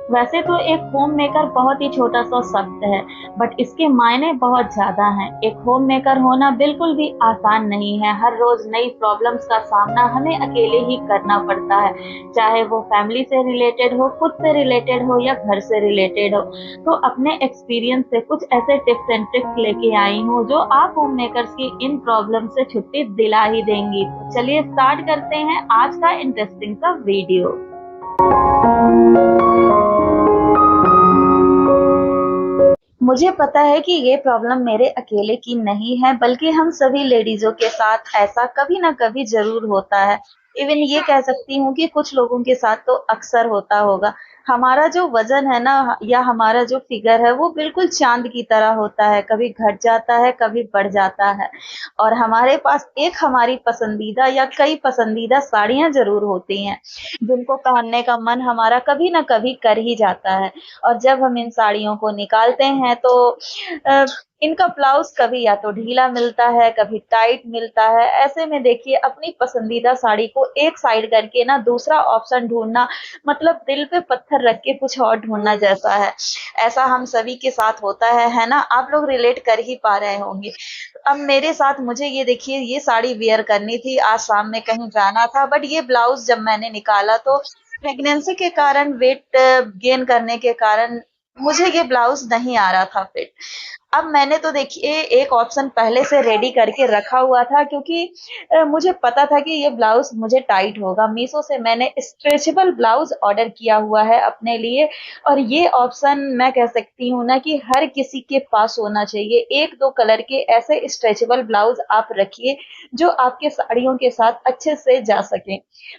वैसे तो एक होम मेकर बहुत ही छोटा सा शब्द है, बट इसके मायने बहुत ज्यादा हैं। एक होम मेकर होना बिल्कुल भी आसान नहीं है। हर रोज नई प्रॉब्लम्स का सामना हमें अकेले ही करना पड़ता है, चाहे वो फैमिली से रिलेटेड हो, खुद से रिलेटेड हो या घर से रिलेटेड हो। तो अपने एक्सपीरियंस से कुछ ऐसे टिप्स एंड ट्रिक्स लेके आई हूँ जो आप होम मेकर्स की इन प्रॉब्लम से छुट्टी दिला ही देंगी। तो चलिए स्टार्ट करते हैं आज का इंटरेस्टिंग सा वीडियो। मुझे पता है कि ये प्रॉब्लम मेरे अकेले की नहीं है, बल्कि हम सभी लेडीजों के साथ ऐसा कभी ना कभी जरूर होता है। इवन ये कह सकती हूँ कि कुछ लोगों के साथ तो अक्सर होता होगा। हमारा जो वजन है ना, या हमारा जो फिगर है, वो बिल्कुल चांद की तरह होता है, कभी घट जाता है, कभी बढ़ जाता है। और हमारे पास एक हमारी पसंदीदा या कई पसंदीदा साड़ियां जरूर होती हैं, जिनको पहनने का मन हमारा कभी ना कभी कर ही जाता है। और जब हम इन साड़ियों को निकालते हैं तो अ, इनका ब्लाउज कभी या तो ढीला मिलता है, कभी टाइट मिलता है। ऐसे में देखिए, अपनी पसंदीदा साड़ी को एक साइड करके ना दूसरा ऑप्शन ढूंढना मतलब दिल पे पत्थर रख के कुछ और ढूंढना जैसा है। ऐसा हम सभी के साथ होता है ना? आप लोग रिलेट कर ही पा रहे होंगे। अब मेरे साथ, मुझे ये देखिए, ये साड़ी वियर करनी थी, आज शाम में कहीं जाना था, बट ये ब्लाउज जब मैंने निकाला तो प्रेगनेंसी के कारण, वेट गेन करने के कारण मुझे ये ब्लाउज नहीं आ रहा था फिट। अब मैंने तो देखिए एक ऑप्शन पहले से रेडी करके रखा हुआ था, क्योंकि मुझे पता था कि ये ब्लाउज मुझे टाइट होगा। मीशो से मैंने स्ट्रेचेबल ब्लाउज ऑर्डर किया हुआ है अपने लिए। और ये ऑप्शन मैं कह सकती हूँ ना कि हर किसी के पास होना चाहिए। एक दो कलर के ऐसे स्ट्रेचेबल ब्लाउज आप रखिए जो आपके साड़ियों के साथ अच्छे से जा सके।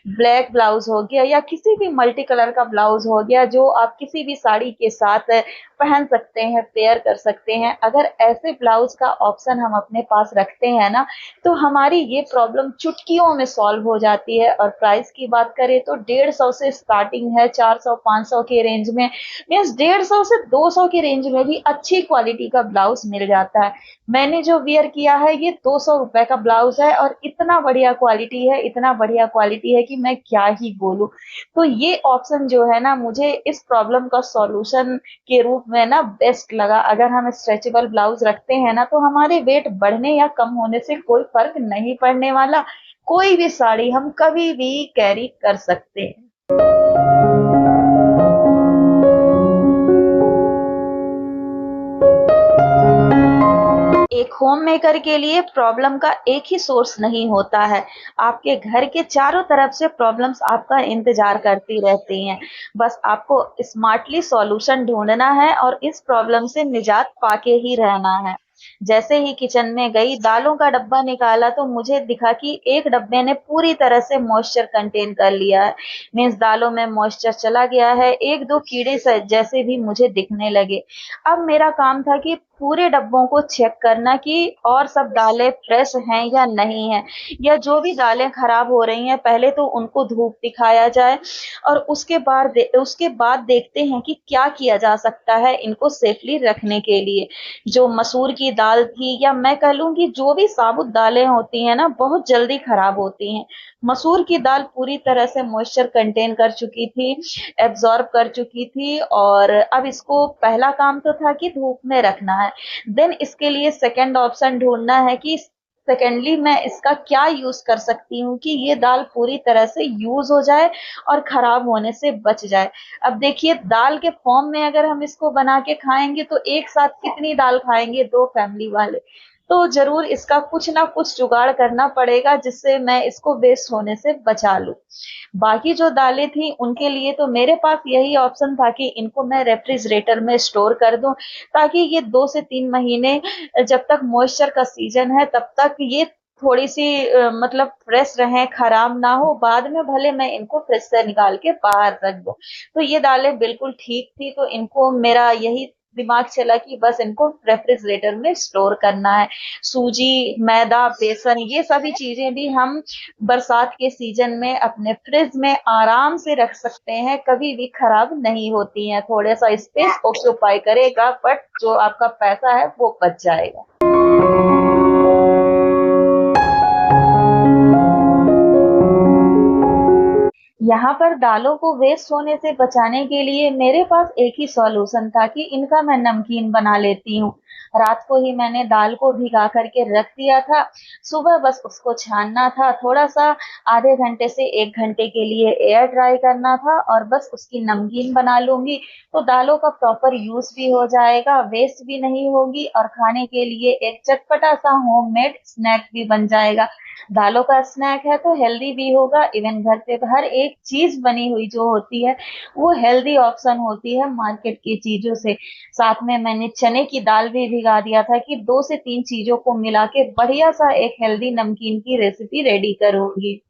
ब्लैक ब्लाउज हो गया या किसी भी मल्टी कलर का ब्लाउज हो गया, जो आप किसी भी साड़ी के साथ पहन सकते हैं, पेयर कर सकते हैं। अगर ऐसे ब्लाउज का ऑप्शन हम अपने पास रखते हैं ना, तो हमारी ये प्रॉब्लम चुटकियों में सॉल्व हो जाती है। और प्राइस की बात करें तो 150 से स्टार्टिंग है, 400 500 के रेंज में। मीन्स 150 से 200 के रेंज में भी अच्छी क्वालिटी का ब्लाउज मिल जाता है। मैंने जो वियर किया है ये 200 रुपए का ब्लाउज है, और इतना बढ़िया क्वालिटी है, इतना बढ़िया क्वालिटी है कि मैं क्या ही बोलूं। तो ये ऑप्शन जो है ना, मुझे इस प्रॉब्लम का सॉल्यूशन के रूप में ना बेस्ट लगा। अगर हम स्ट्रेचेबल ब्लाउज रखते हैं ना, तो हमारे वेट बढ़ने या कम होने से कोई फर्क नहीं पड़ने वाला। कोई भी साड़ी हम कभी भी कैरी कर सकते हैं। एक होम मेकर के लिए प्रॉब्लम का एक ही सोर्स नहीं होता है। आपके घर के चारों तरफ से प्रॉब्लम्स आपका इंतजार करती रहती हैं। बस आपको स्मार्टली सॉल्यूशन ढूंढना है और इस प्रॉब्लम से निजात पाके ही रहना है। जैसे ही किचन में गई, दालों का डब्बा निकाला तो मुझे दिखा कि एक डब्बे ने पूरी तरह से मॉइस्चर कंटेन कर लिया है। मीन्स दालों में मॉइस्चर चला गया है। एक दो कीड़े जैसे भी मुझे दिखने लगे। अब मेरा काम था कि पूरे डब्बों को चेक करना कि और सब दालें फ्रेश हैं या नहीं है, या जो भी दालें खराब हो रही हैं पहले तो उनको धूप दिखाया जाए। और उसके बाद देखते हैं कि क्या किया जा सकता है इनको सेफली रखने के लिए। जो मसूर की दाल थी, या मैं कह लूं कि जो भी साबुत दालें होती हैं ना, बहुत जल्दी खराब होती हैं। मसूर की दाल पूरी तरह से मॉइस्चर कंटेन कर चुकी थी, एब्जॉर्ब कर चुकी थी। और अब इसको पहला काम तो था कि धूप में रखना है। देन इसके लिए सेकंड ऑप्शन ढूंढना है कि सेकेंडली मैं इसका क्या यूज कर सकती हूँ कि ये दाल पूरी तरह से यूज हो जाए और खराब होने से बच जाए। अब देखिए, दाल के फॉर्म में अगर हम इसको बना के खाएंगे तो एक साथ कितनी दाल खाएंगे दो फैमिली वाले। तो जरूर इसका कुछ ना कुछ जुगाड़ करना पड़ेगा, जिससे मैं इसको वेस्ट होने से बचा लूं। बाकी जो दालें थी उनके लिए तो मेरे पास यही ऑप्शन था कि इनको मैं रेफ्रिजरेटर में स्टोर कर दूं, ताकि ये 2 से 3 महीने, जब तक मॉइस्चर का सीजन है तब तक ये थोड़ी सी मतलब फ्रेश रहे, खराब ना हो। बाद में भले मैं इनको फ्रिज से निकाल के बाहर रख दूं। तो ये दालें बिल्कुल ठीक थी, तो इनको मेरा यही दिमाग चला कि बस इनको रेफ्रिजरेटर में स्टोर करना है। सूजी, मैदा, बेसन, ये सभी चीजें भी हम बरसात के सीजन में अपने फ्रिज में आराम से रख सकते हैं, कभी भी खराब नहीं होती हैं। थोड़ा सा स्पेस ऑक्यूपाई करेगा, बट जो आपका पैसा है वो बच जाएगा। यहाँ पर दालों को वेस्ट होने से बचाने के लिए मेरे पास एक ही सॉल्यूशन था कि इनका मैं नमकीन बना लेती हूँ। रात को ही मैंने दाल को भिगा करके रख दिया था। सुबह बस उसको छानना था, थोड़ा-सा आधे घंटे से 1 घंटे के लिए एयर ड्राई करना था और बस उसकी नमकीन बना लूँगी। तो दालों का प्रॉपर यूज़ भी हो जाएगा, वेस्ट भी नहीं होगी और खाने के लिए एक चटपटा-सा होममेड स्नैक भी बन जाएगा। दालों का स्नैक है तो हेल्दी भी होगा। इवन घर पे हर एक चीज बनी हुई जो होती है वो हेल्दी ऑप्शन होती है मार्केट की चीजों से। साथ में मैंने चने की दाल भी भिगा दिया था कि 2 से 3 चीजों को मिला के बढ़िया सा एक हेल्दी नमकीन की रेसिपी रेडी करूंगी।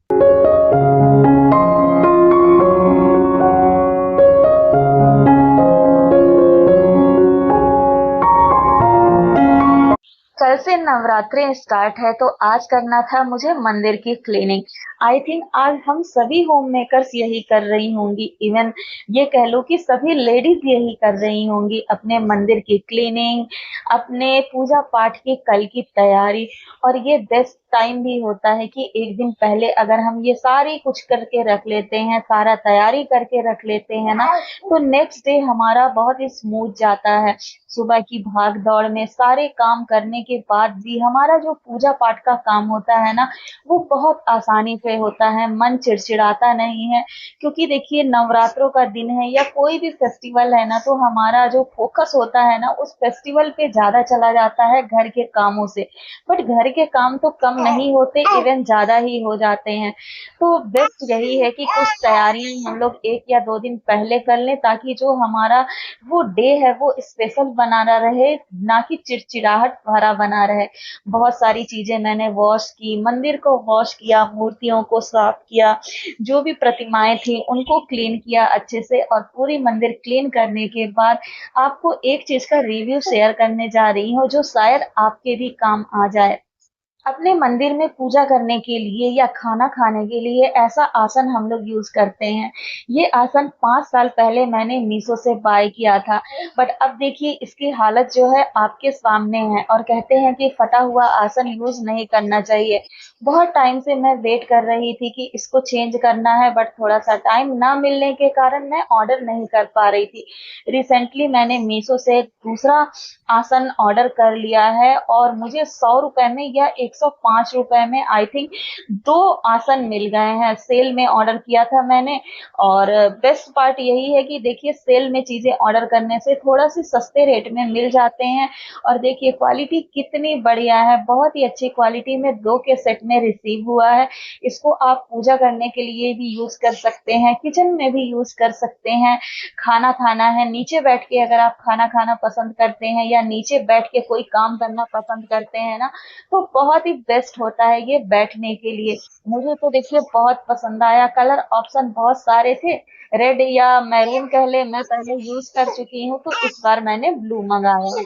कल से नवरात्रि स्टार्ट है तो आज करना था मुझे मंदिर की क्लीनिंग। आई थिंक आज हम सभी होम मेकर्स यही कर रही होंगी। इवन ये कह लो कि सभी लेडीज यही कर रही होंगी, अपने मंदिर की क्लीनिंग, अपने पूजा पाठ की कल की तैयारी। और ये बेस्ट टाइम भी होता है कि एक दिन पहले अगर हम ये सारी कुछ करके रख लेते हैं, सारा तैयारी करके रख लेते हैं ना, तो नेक्स्ट डे हमारा बहुत ही स्मूथ जाता है। सुबह की भाग दौड़ में सारे काम करने के बाद भी हमारा जो पूजा पाठ का काम होता है ना, वो बहुत आसानी से होता है, मन चिड़चिड़ाता नहीं है। क्योंकि देखिए नवरात्रों का दिन है या कोई भी फेस्टिवल है ना, तो हमारा जो फोकस होता है ना उस फेस्टिवल पे ज्यादा चला जाता है घर के कामों से। बट घर के काम तो कम नहीं होते, इवन ज्यादा ही हो जाते हैं। तो बेस्ट यही है कि कुछ तैयारियां हम लोग 1 या 2 दिन पहले कर लें, ताकि जो हमारा वो डे है वो स्पेशल बनाना रहे, ना कि चिड़चिड़ाहट भरा बना रहे। बहुत सारी चीजें मैंने वॉश की, मंदिर को वॉश किया, मूर्तियों को साफ किया, जो भी प्रतिमाएं थी उनको क्लीन किया अच्छे से। और पूरी मंदिर क्लीन करने के बाद आपको एक चीज का रिव्यू शेयर करने जा रही हूँ जो शायद आपके भी काम आ जाए। अपने मंदिर में पूजा करने के लिए या खाना खाने के लिए ऐसा आसन हम लोग यूज करते हैं। ये आसन 5 साल पहले मैंने मीशो से बाय किया था। बट अब देखिए इसकी हालत जो है आपके सामने है, और कहते हैं कि फटा हुआ आसन यूज नहीं करना चाहिए। बहुत टाइम से मैं वेट कर रही थी कि इसको चेंज करना है, बट थोड़ा सा टाइम ना मिलने के कारण मैं ऑर्डर नहीं कर पा रही थी। रिसेंटली मैंने मीशो से दूसरा आसन ऑर्डर कर लिया है और मुझे 100 रुपए में या 105 रुपए में आई थिंक 2 आसन मिल गए हैं। सेल में ऑर्डर किया था मैंने। और बेस्ट पार्ट यही है कि देखिए सेल में चीजें ऑर्डर करने से थोड़ा सी सस्ते रेट में मिल जाते हैं। और देखिए क्वालिटी कितनी बढ़िया है, बहुत ही अच्छी क्वालिटी में 2 के सेट में रिसीव हुआ है। इसको आप पूजा करने के लिए भी यूज कर सकते हैं, किचन में भी यूज कर सकते हैं। खाना खाना है, नीचे बैठ के अगर आप खाना खाना पसंद करते हैं या नीचे बैठ के कोई काम करना पसंद करते हैं ना, तो बहुत ही बेस्ट होता है ये बैठने के लिए। मुझे तो देखिए बहुत पसंद आया, कलर ऑप्शन बहुत सारे थे। रेड या मैरून कह ले, मैं पहले यूज कर चुकी हूँ तो इस बार मैंने ब्लू मंगाया है।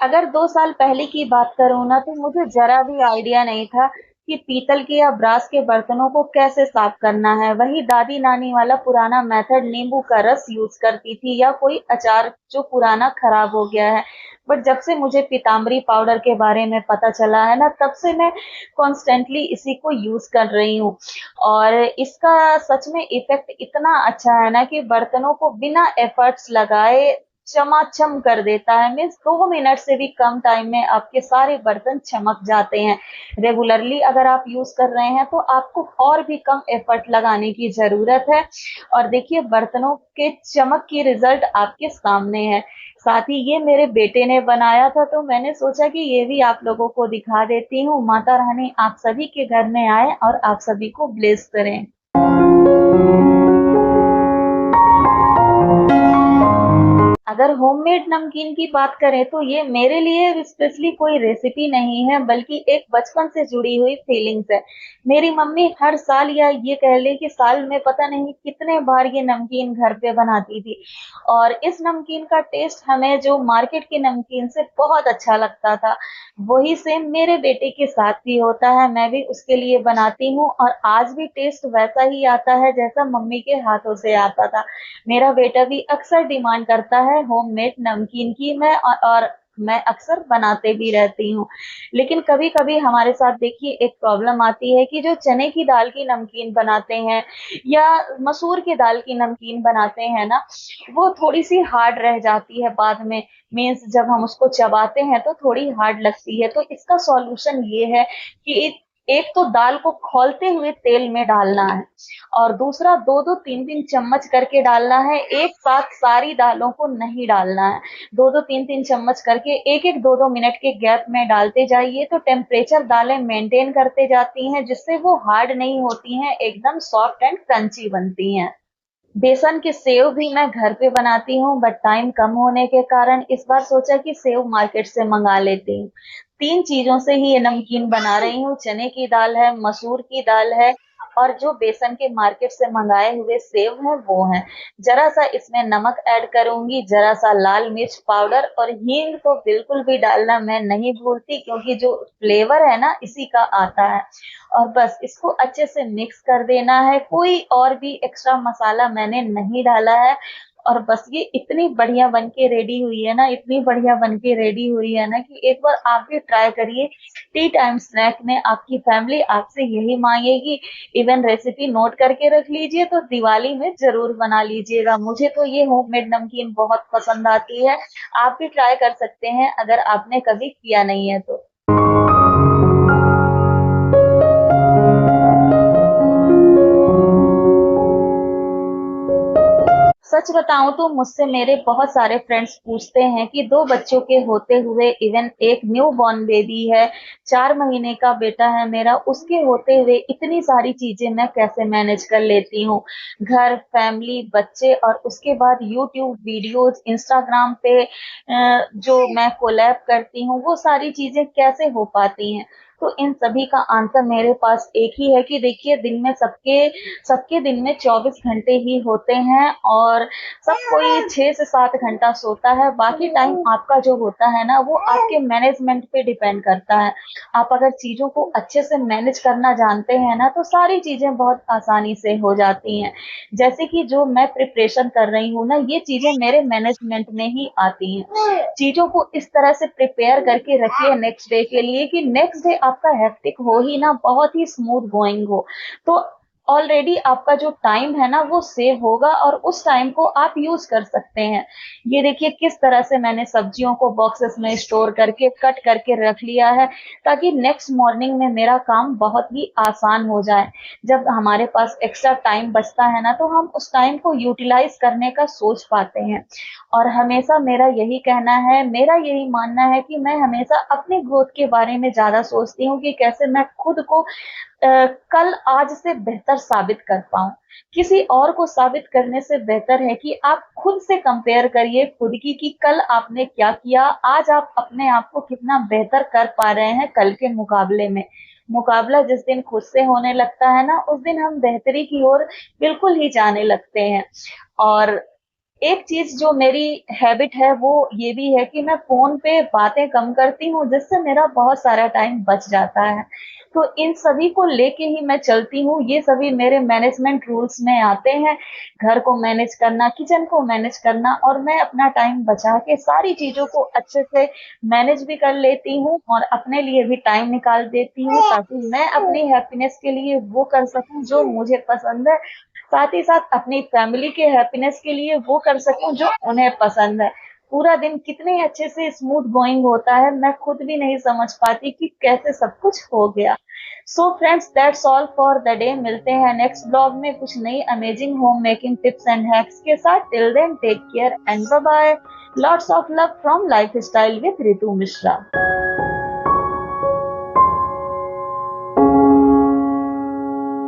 अगर 2 साल पहले की बात करूँ ना, तो मुझे जरा भी आइडिया नहीं था कि पीतल के या ब्रास के बर्तनों को कैसे साफ करना है। वही दादी नानी वाला पुराना मेथड, नींबू का रस यूज करती थी या कोई अचार जो पुराना खराब हो गया है। बट जब से मुझे पीताम्बरी पाउडर के बारे में पता चला है ना, तब से मैं कॉन्स्टेंटली इसी को यूज कर रही हूँ। और इसका सच में इफेक्ट इतना अच्छा है ना कि बर्तनों को बिना एफर्ट्स लगाए चमाचम कर देता है। मीन्स 2 मिनट से भी कम टाइम में आपके सारे बर्तन चमक जाते हैं। रेगुलरली अगर आप यूज कर रहे हैं तो आपको और भी कम एफर्ट लगाने की जरूरत है। और देखिए बर्तनों के चमक की रिजल्ट आपके सामने है। साथ ही ये मेरे बेटे ने बनाया था तो मैंने सोचा कि ये भी आप लोगों को दिखा देती हूँ। माता रानी आप सभी के घर में आए और आप सभी को ब्लेस करें। अगर होममेड नमकीन की बात करें तो ये मेरे लिए स्पेशली कोई रेसिपी नहीं है, बल्कि एक बचपन से जुड़ी हुई फीलिंग्स है। मेरी मम्मी हर साल या ये कह ले कि साल में पता नहीं कितने बार ये नमकीन घर पे बनाती थी। और इस नमकीन का टेस्ट हमें जो मार्केट की नमकीन से बहुत अच्छा लगता था। वही सेम मेरे बेटे के साथ भी होता है, मैं भी उसके लिए बनाती हूँ और आज भी टेस्ट वैसा ही आता है जैसा मम्मी के हाथों से आता था। मेरा बेटा भी अक्सर डिमांड करता है होममेड नमकीन की। मैं और मैं अक्सर बनाते भी रहती हूँ। लेकिन कभी-कभी हमारे साथ देखिए एक प्रॉब्लम आती है कि जो चने की दाल की नमकीन बनाते हैं या मसूर की दाल की नमकीन बनाते हैं ना, वो थोड़ी-सी हार्ड रह जाती है बाद में। मीन्स जब हम उसको चबाते हैं तो थोड़ी हार्ड लगती है। तो इसका सॉल्यूशन ये है कि एक तो दाल को खौलते हुए तेल में डालना है और दूसरा 2-2 3-3 चम्मच करके डालना है। एक साथ सारी दालों को नहीं डालना है। 2-2 3-3 चम्मच करके 1-1 2-2 मिनट के गैप में डालते जाइए तो टेम्परेचर दालें मेंटेन करते जाती हैं जिससे वो हार्ड नहीं होती हैं, एकदम सॉफ्ट एंड क्रंची बनती हैं। बेसन के सेव भी मैं घर पे बनाती हूँ बट टाइम कम होने के कारण इस बार सोचा कि सेव मार्केट से मंगा लेती हूँ। 3 चीज़ों से ही ये नमकीन बना रही हूँ, चने की दाल है, मसूर की दाल है और जो बेसन के मार्केट से मंगाए हुए सेव हैं वो हैं। ज़रा-सा इसमें नमक ऐड करूँगी, ज़रा-सा लाल मिर्च पाउडर और हींग तो बिल्कुल भी डालना मैं नहीं भूलती क्योंकि जो फ्लेवर है ना इसी का आता है। और बस इसको अच्छे से मिक्स कर देना है, कोई और भी एक्स्ट्रा मसाला मैंने नहीं डाला है और बस ये इतनी बढ़िया बन के रेडी हुई है ना, इतनी बढ़िया बन के रेडी हुई है ना कि एक बार आप भी ट्राई करिए। टी टाइम स्नैक में आपकी फैमिली आपसे यही माँगेगी। इवन रेसिपी नोट करके रख लीजिए तो दिवाली में ज़रूर बना लीजिएगा। मुझे तो ये होममेड नमकीन बहुत पसंद आती है। आप भी ट्राई कर सकते हैं अगर आपने कभी किया नहीं है तो। सच बताऊँ तो मुझसे मेरे बहुत सारे फ्रेंड्स पूछते हैं कि 2 बच्चों के होते हुए इवन एक न्यू बॉर्न बेबी है, 4 महीने का बेटा है मेरा, उसके होते हुए इतनी सारी चीज़ें मैं कैसे मैनेज कर लेती हूँ। घर, फैमिली, बच्चे और उसके बाद यूट्यूब वीडियोज़, इंस्टाग्राम पे जो मैं कोलैब करती हूँ, वो सारी चीज़ें कैसे हो पाती हैं। तो इन सभी का आंसर मेरे पास एक ही है कि देखिए दिन में सबके सबके दिन में 24 घंटे ही होते हैं और सब कोई 6 से 7 घंटा सोता है, बाकी टाइम आपका जो होता है ना वो आपके मैनेजमेंट पे डिपेंड करता है। आप अगर चीज़ों को अच्छे से मैनेज करना जानते हैं ना तो सारी चीज़ें बहुत आसानी से हो जाती हैं। जैसे कि जो मैं प्रिपरेशन कर रही हूँ ना ये चीज़ें मेरे मैनेजमेंट में ही आती हैं। चीज़ों को इस तरह से प्रिपेयर करके रखिए नेक्स्ट डे के लिए कि नेक्स्ट डे आपका हेक्टिक हो ही ना, बहुत ही स्मूथ गोइंग हो। तो ऑलरेडी आपका जो टाइम है ना वो सेव होगा और उस टाइम को आप यूज़ कर सकते हैं। ये देखिए किस तरह से मैंने सब्जियों को बॉक्सेस में स्टोर करके कट करके रख लिया है ताकि नेक्स्ट मॉर्निंग में मेरा काम बहुत ही आसान हो जाए। जब हमारे पास एक्स्ट्रा टाइम बचता है ना तो हम उस टाइम को यूटिलाइज़ करने का सोच पाते हैं। और हमेशा मेरा यही कहना है, मेरा यही मानना है कि मैं हमेशा अपनी ग्रोथ के बारे में ज़्यादा सोचती हूँ कि कैसे मैं खुद को कल आज से बेहतर साबित कर पाऊँ। किसी और को साबित करने से बेहतर है कि आप खुद से कंपेयर करिए खुद की कि कल आपने क्या किया, आज आप अपने आप को कितना बेहतर कर पा रहे हैं कल के मुकाबले में। मुकाबला जिस दिन खुद से होने लगता है ना, उस दिन हम बेहतरी की ओर बिल्कुल ही जाने लगते हैं। और एक चीज़ जो मेरी हैबिट है वो ये भी है कि मैं फ़ोन पे बातें कम करती हूँ जिससे मेरा बहुत सारा टाइम बच जाता है। तो इन सभी को लेके ही मैं चलती हूँ, ये सभी मेरे मैनेजमेंट रूल्स में आते हैं। घर को मैनेज करना, किचन को मैनेज करना और मैं अपना टाइम बचा के सारी चीज़ों को अच्छे से मैनेज भी कर लेती हूँ और अपने लिए भी टाइम निकाल देती हूँ ताकि मैं अपनी हैप्पीनेस के लिए वो कर सकूँ जो मुझे पसंद है। साथ ही साथ अपनी फैमिली के हैप्पीनेस के लिए वो कर सकूँ जो उन्हें पसंद है। पूरा दिन कितने अच्छे से स्मूथ गोइंग होता है, मैं खुद भी नहीं समझ पाती कि कैसे सब कुछ हो गया। So friends that's all for the day. मिलते हैं नेक्स्ट ब्लॉग में कुछ नई amazing home making tips and hacks के साथ। Till then take care and bye bye. Lots of love from lifestyle with Ritu Mishra.